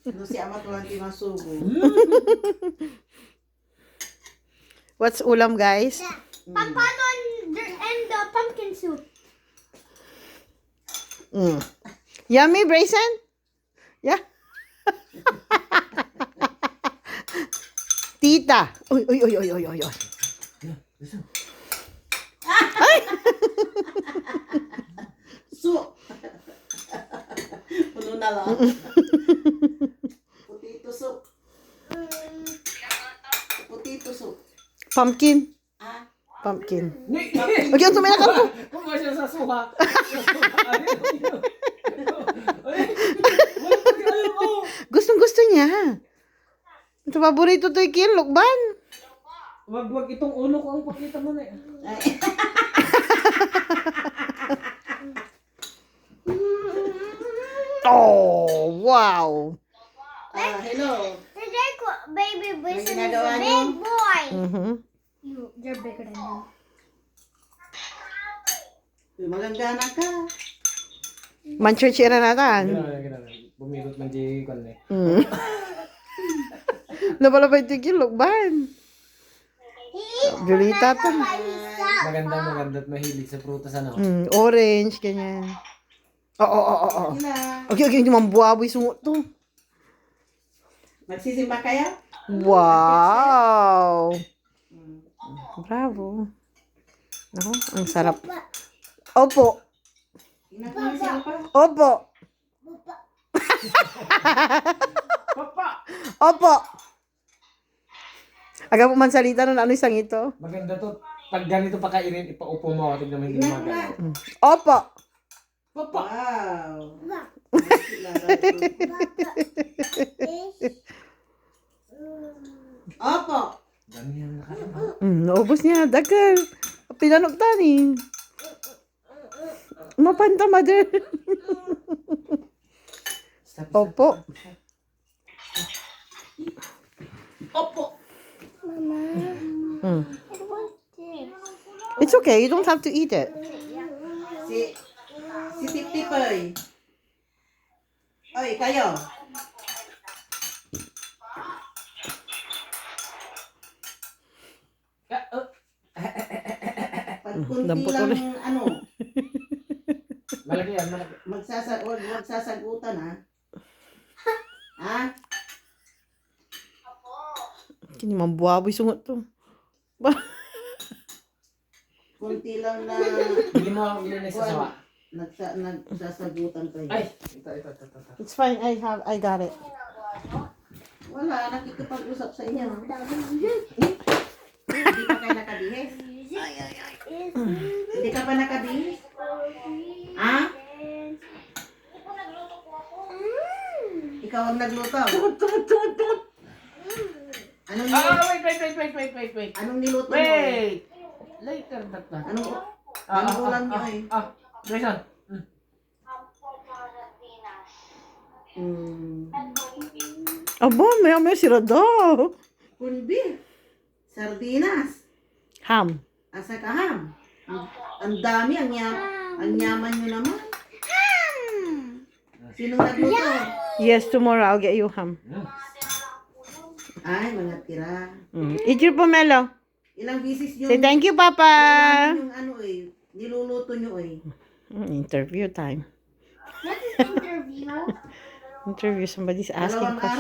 No si amat walang timasugo. What's ulam, guys? Pampano and the pumpkin soup. Yummy, Brayson? Yeah. Tita. Uy, uy, uy, uy, uy, uy, uy. So. Puno na lang. Potato soup. Potato soup. Pumpkin. Ah, Pumpkin. pumpkin. Okay, ang sumila ka po. Kung ba siya sa suha? Gustong-gusto niya. Ito, paborito to yung lukban. Wag itong ulo ko ang pakita mo na. Oh, wow. Hello. Today, baby Bison is ginagawa a niyo? big boy. You're bigger than him. Magandana ka. Manchurchira natin. Gano'n. Bumirot man di kon eh. Napala ba ito yung lukban? He eats Julita to. by himself. Maganda at mahilig sa prutas ano. Orange, ganyan. Oo. Sila. Okay, hindi mambuaboy sungot to. Magsisimba kaya? Wow! Bravo. Ako, ang sarap. Opo. Ginagawa sila pa. Opo. Papa! Opo. Aga po man salita nun, ano isang ito? Maganda to. Pag ganito pa kainin, ipaupo mo. Tignan mo hindi Ginagawa. gumagalaw. Opo. Papa! Wow. Opo. Dami yan nakasama. Naubos niya. Dagal. Pinanok tani. Mapanta, mother. Opo. Opo. It's okay. You don't have to eat it. Si Tip-Tipoy. Oy, kayo. Pag kunti dampot lang, ulit. ano, Malaki yan, malaki. magsasagutan, ha? Ha? Kini mambuaboy sungot to. Kunti lang na Bili mo ang ilinis sa sawa. nagsasagutan kayo. Ay! Ito. It's fine. I got it. Wala, nakikipag-usap sa inyo. Hindi pa kayo nakabihis? Hindi ka pa nakabihis? Ha? Ikaw ang nagluto? Anong niluto? Wait. Anong niluto mo? Wait! Later that na. Anong ulam niyo eh? Grayson. Aba, may sirado. Kunbi. Sardinas. Ham. Asa ka ham? Ang dami, ang yaman nyo naman. Sinong nagluto? Yes, tomorrow I'll get you ham. Ay, mga tira. Eat your pomelo. Ilang bisis nyo? Say thank you, Papa. Yung ano eh, niluluto nyo eh. Interview time. What is interview? Interview. Somebody's asking Dalawang questions. araw.